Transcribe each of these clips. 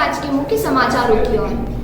आज के मुख्य समाचारों की ओर।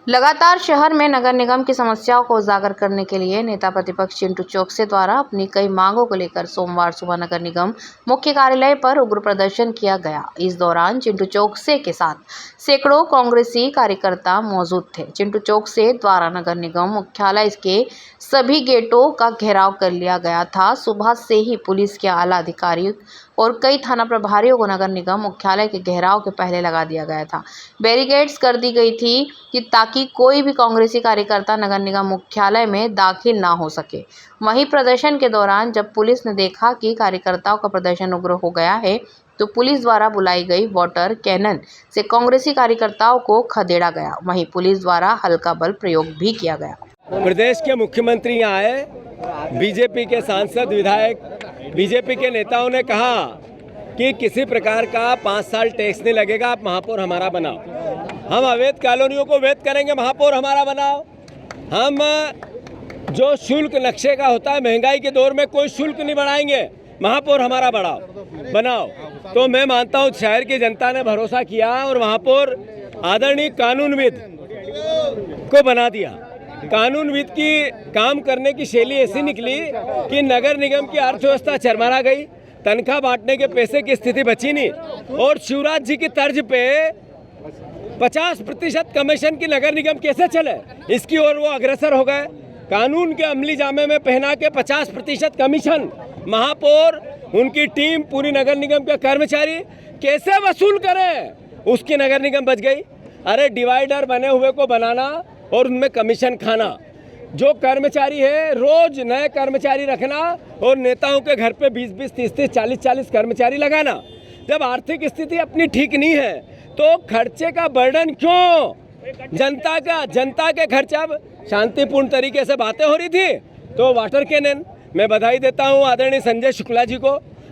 लगातार शहर में नगर निगम की समस्याओं को उजागर करने के लिए नेता प्रतिपक्ष चिंटू चौकसे द्वारा अपनी कई मांगों को लेकर सोमवार सुबह नगर निगम मुख्य कार्यालय पर उग्र प्रदर्शन किया गया। इस दौरान चिंटू चौकसे के साथ सैकड़ों कांग्रेसी कार्यकर्ता मौजूद थे। चिंटू चौकसे द्वारा नगर निगम मुख्यालय के सभी गेटों का घेराव कर लिया गया था। सुबह से ही पुलिस के आला अधिकारी और कई थाना प्रभारियों को नगर निगम मुख्यालय के घेराव के पहले लगा दिया गया था। बैरिकेड्स कर दी गई थी कि ताकि कोई भी कांग्रेसी कार्यकर्ता नगर निगम मुख्यालय में दाखिल ना हो सके। वहीं प्रदर्शन के दौरान जब पुलिस ने देखा कि कार्यकर्ताओं का प्रदर्शन उग्र हो गया है तो पुलिस द्वारा बुलाई गई वाटर कैनन से कांग्रेसी कार्यकर्ताओं को खदेड़ा गया। वहीं पुलिस द्वारा हल्का बल प्रयोग भी किया गया। प्रदेश के मुख्यमंत्री यहाँ आए, बीजेपी के सांसद विधायक, बीजेपी के नेताओं ने कहा कि किसी प्रकार का 5 साल टैक्स नहीं लगेगा, आप महापौर हमारा बनाओ। हम अवैध कॉलोनियों को वैध करेंगे, महापौर हमारा बनाओ। हम जो शुल्क नक्शे का होता है, महंगाई के दौर में कोई शुल्क नहीं बढ़ाएंगे, महापौर हमारा बनाओ। तो मैं मानता हूँ शहर की जनता ने भरोसा किया और महापौर आदरणीय कानूनविद को बना दिया। कानूनविद की काम करने की शैली ऐसी निकली कि नगर निगम की अर्थव्यवस्था चरमरा गई, तनख्वाह बांटने के पैसे की स्थिति बची नहीं और शिवराज जी की तर्ज पे 50% कमीशन की नगर निगम कैसे चले, इसकी ओर वो अग्रसर हो गए। कानून के अमली जामे में पहना के 50% कमीशन महापौर, उनकी टीम, पूरी नगर निगम के कर्मचारी कैसे वसूल करें, उसकी नगर निगम बच गई। अरे डिवाइडर बने हुए को बनाना और उनमें कमीशन खाना, जो कर्मचारी है रोज नए कर्मचारी रखना और नेताओं के घर पे 20-20, 30-30, 40-40 कर्मचारी लगाना। जब आर्थिक स्थिति अपनी ठीक नहीं है तो खर्चे का बर्डन क्यों? जनता के खर्चा। अब शांतिपूर्ण तरीके से बातें हो रही थी तो वाटर कैनन, मैं बधाई देता हूँ आदरणीय संजय शुक्ला जी को,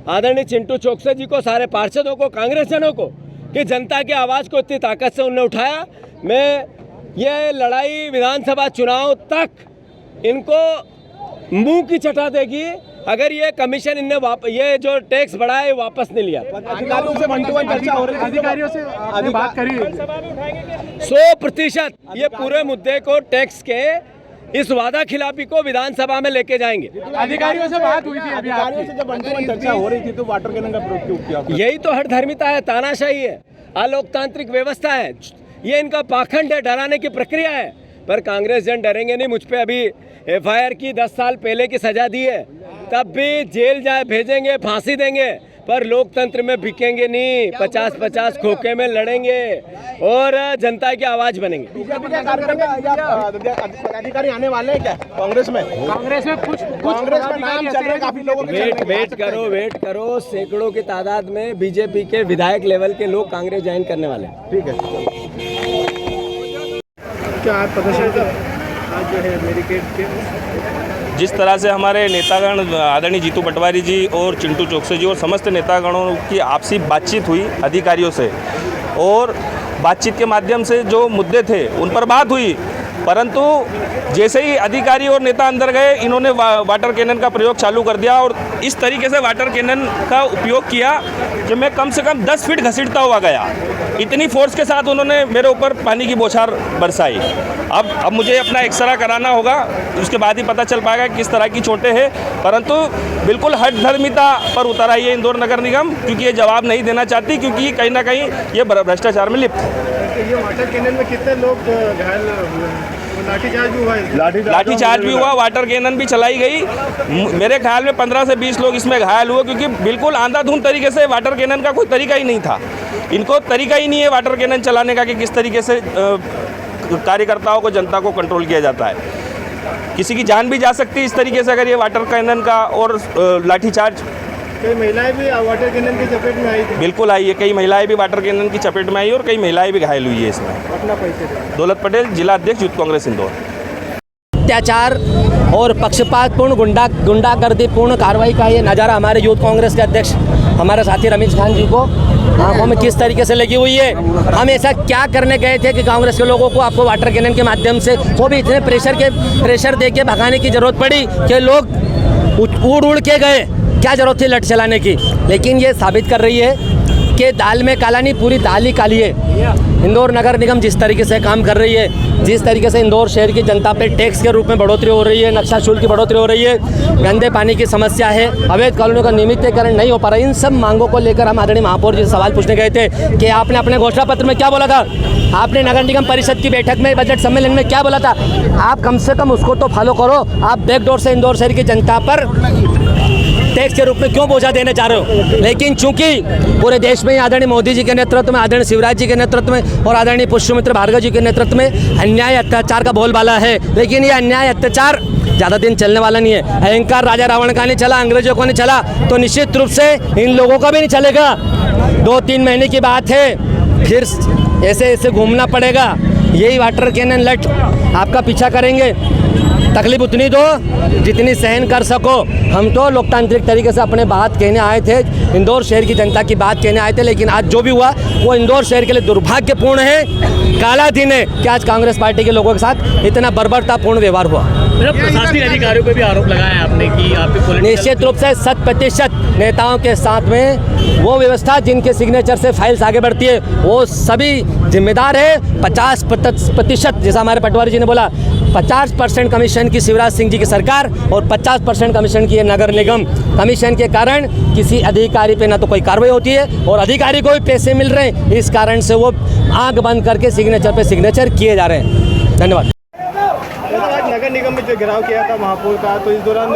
आदरणीय चिंटू चौकसे जी को, सारे पार्षदों को, कांग्रेसजनों को कि जनता की आवाज़ को इतनी ताकत से उन्होंने उठाया। मैं ये लड़ाई विधानसभा चुनाव तक इनको मुंह की चटा देगी अगर ये कमीशन इनने ये जो टैक्स बढ़ाया वापस नहीं लिया। अधिकारियों से 1-to-1 चर्चा हो रही है, अधिकारियों से आपने बात करी 100% ये पूरे मुद्दे को टैक्स के इस वादा खिलाफी को विधानसभा में लेके जाएंगे। अधिकारियों से बात हुई थी, अधिकारियों से जब 1-to-1 चर्चा हो रही थी तो वाटर कैनन का प्रयोग क्यों किया? यही तो हठधर्मिता है, तानाशाही है, अलोकतांत्रिक व्यवस्था है, ये इनका पाखंड है, डराने की प्रक्रिया है। पर कांग्रेस जन डरेंगे नहीं। मुझ पे अभी FIR की 10 साल पहले की सजा दी है, तब भी जेल जाए भेजेंगे, फांसी देंगे, पर लोकतंत्र में बिकेंगे नहीं। 50-50 खोखे में लड़ेंगे और जनता की आवाज बनेंगे। अधिकारी आने वाले हैं क्या कांग्रेस में? कुछ कांग्रेस में नाम चल रहे हैं काफी लोगों के। वेट करो। सैकड़ों की तादाद में बीजेपी के विधायक लेवल के लोग कांग्रेस ज्वाइन करने वाले हैं। ठीक है, क्या आज प्रदर्शन आज जो है बैरिकेड के जिस तरह से हमारे नेतागण आदरणीय जीतू पटवारी जी और चिंटू चौकसे जी और समस्त नेतागणों की आपसी बातचीत हुई अधिकारियों से और बातचीत के माध्यम से जो मुद्दे थे उन पर बात हुई, परंतु जैसे ही अधिकारी और नेता अंदर गए इन्होंने वाटर कैनन का प्रयोग चालू कर दिया और इस तरीके से वाटर कैनन का उपयोग किया कि मैं कम से कम 10 फीट घसीटता हुआ गया। इतनी फोर्स के साथ उन्होंने मेरे ऊपर पानी की बौछार बरसाई। अब मुझे अपना एक्सरा कराना होगा, उसके बाद ही पता चल पाएगा किस तरह की चोटें हैं, परंतु बिल्कुल हठधर्मिता पर उतर आई है इंदौर नगर निगम, क्योंकि ये जवाब नहीं देना चाहती, क्योंकि कहीं ना कहीं ये भ्रष्टाचार में लिप्त है। ये वाटर कैनन में कितने लोग घायल हुए? लाठीचार्ज भी हुआ? लाठीचार्ज भी हुआ, वाटर कैनन भी चलाई गई। मेरे ख्याल में 15 से 20 लोग इसमें घायल हुए, क्योंकि बिल्कुल आंधाधुंध तरीके से वाटर कैनन का कोई तरीका ही नहीं था। इनको तरीका ही नहीं है वाटर कैनन चलाने का कि किस तरीके से कार्यकर्ताओं को, जनता को कंट्रोल किया जाता है। किसी की जान भी जा सकती है इस तरीके से अगर ये वाटर कैनन का और लाठीचार्ज। कई महिलाएं भी वाटर कैनन की चपेट में आई थी। बिल्कुल आई है, कई महिलाएं भी वाटर कैनन की चपेट में आई और कई महिलाएं भी घायल हुई है इसमें। अपना पैसे दौलत पटेल, जिला अध्यक्ष यूथ कांग्रेस इंदौर। अत्याचार और पक्षपातपूर्ण गुंडागर्दीपूर्ण कार्रवाई का ये नज़ारा हमारे यूथ कांग्रेस के अध्यक्ष हमारे साथी रमेश खान जी को आंखों में किस तरीके से लगी हुई है। हम ऐसा क्या करने गए थे कि कांग्रेस के लोगों को आपको वाटर कैनन के माध्यम से वो भी इतने प्रेशर दे के भगाने की ज़रूरत पड़ी कि लोग उड़ के गए। क्या ज़रूरत थी लट चलाने की। लेकिन ये साबित कर रही है कि दाल में काला नहीं, पूरी दाल ही काली है। इंदौर नगर निगम जिस तरीके से काम कर रही है, जिस तरीके से इंदौर शहर की जनता पे टैक्स के रूप में बढ़ोतरी हो रही है, नक्शा शुल्क की बढ़ोतरी हो रही है, गंदे पानी की समस्या है, अवैध कॉलोनियों का नियमितीकरण नहीं हो पा रहा है, इन सब मांगों को लेकर हम आदरणीय महापौर जी से सवाल पूछने गए थे कि आपने अपने घोषणा पत्र में क्या बोला था, आपने नगर निगम परिषद की बैठक में, बजट सम्मेलन में क्या बोला था, आप कम से कम उसको तो फॉलो करो। आप बैकडोर से इंदौर शहर की जनता पर टैक्स के रूप में क्यों बोझा देने जा रहे हो। लेकिन चूंकि पूरे देश में आदरणीय मोदी जी के नेतृत्व में, आदरणीय शिवराज जी के नेतृत्व में और आदरणीय पुष्यमित्र भार्गव जी के नेतृत्व में अन्याय अत्याचार का बोलबाला है, लेकिन ये अन्याय अत्याचार ज़्यादा दिन चलने वाला नहीं है। अहंकार राजा रावण का नहीं चला, अंग्रेजों को नहीं चला, तो निश्चित रूप से इन लोगों का भी नहीं चलेगा। 2-3 महीने की बात है, फिर ऐसे ऐसे घूमना पड़ेगा। यही वाटर कैनन लट आपका पीछा करेंगे। तकलीफ उतनी दो जितनी सहन कर सको। हम तो लोकतांत्रिक तरीके से अपने बात कहने आए थे, इंदौर शहर की जनता की बात कहने आए थे, लेकिन आज जो भी हुआ वो इंदौर शहर के लिए दुर्भाग्यपूर्ण है, काला दिन है कि आज कांग्रेस पार्टी के लोगों के साथ इतना बर्बरतापूर्ण व्यवहार हुआ। प्रशासनिक अधिकारियों पे भी आरोप लगाया आपने कि आपके निश्चित रूप से 100% नेताओं के साथ में वो व्यवस्था जिनके सिग्नेचर से फाइल्स आगे बढ़ती है वो सभी जिम्मेदार है। 50% जैसा हमारे पटवारी जी ने बोला, 50% कमीशन की शिवराज सिंह जी की सरकार और 50% कमीशन की है नगर निगम। कमीशन के कारण किसी अधिकारी पे ना तो कोई कार्रवाई होती है और अधिकारी को भी पैसे मिल रहे हैं, इस कारण से वो आंख बंद करके सिग्नेचर पे सिग्नेचर किए जा रहे हैं। धन्यवाद। आज नगर निगम में जो घेराव किया था महापौर का, तो इस दौरान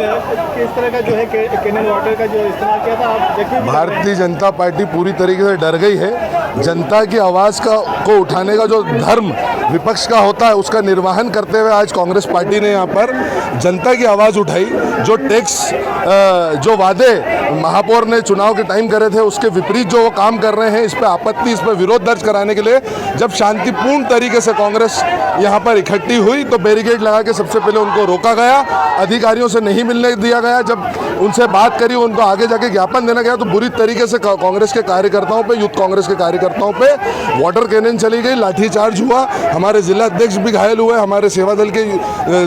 किस तरह का जो है कैनन वाटर का जो इस्तेमाल किया था, आप देखिए भारतीय जनता पार्टी पूरी तरीके से डर गई है। जनता की आवाज़ को उठाने का जो धर्म विपक्ष का होता है उसका निर्वहन करते हुए आज कांग्रेस पार्टी ने यहाँ पर जनता की आवाज़ उठाई। जो टैक्स जो वादे महापौर ने चुनाव के टाइम करे थे उसके विपरीत जो वो काम कर रहे हैं, इस पर आपत्ति, इस पर विरोध दर्ज कराने के लिए जब शांतिपूर्ण तरीके से कांग्रेस यहाँ पर इकट्ठी हुई तो बैरिकेड लगा के सबसे पहले उनको रोका गया, अधिकारियों से नहीं मिलने दिया गया। जब उनसे बात करी, उनको आगे जाके ज्ञापन देना गया तो बुरी तरीके से कांग्रेस के कार्यकर्ताओं पे, यूथ कांग्रेस के कार्यकर्ताओं पे वाटर कैनन चली गई, लाठीचार्ज हुआ। हमारे जिला अध्यक्ष भी घायल हुए, हमारे सेवा दल के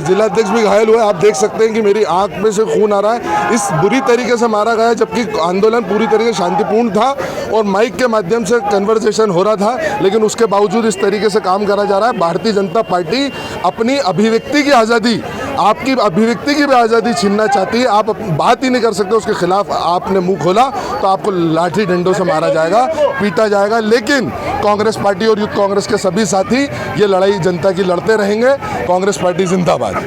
जिला अध्यक्ष भी घायल हुए। आप देख सकते हैं कि मेरी आंख में से खून आ रहा है। इस बुरी तरीके से मारा गया, जबकि आंदोलन पूरी तरीके से शांतिपूर्ण था और माइक के माध्यम से कन्वर्सेशन हो रहा था, लेकिन उसके बावजूद इस तरीके से काम करा जा रहा है। भारतीय जनता पार्टी अपनी अभिव्यक्ति की आज़ादी, आपकी अभिव्यक्ति की भी आज़ादी छीनना चाहती है। आप बात ही नहीं कर सकते, उसके खिलाफ आपने मुंह खोला तो आपको लाठी डंडों से मारा जाएगा, पीटा जाएगा। लेकिन कांग्रेस पार्टी और यूथ कांग्रेस के सभी साथी ये लड़ाई जनता की लड़ते रहेंगे। कांग्रेस पार्टी जिंदाबाद।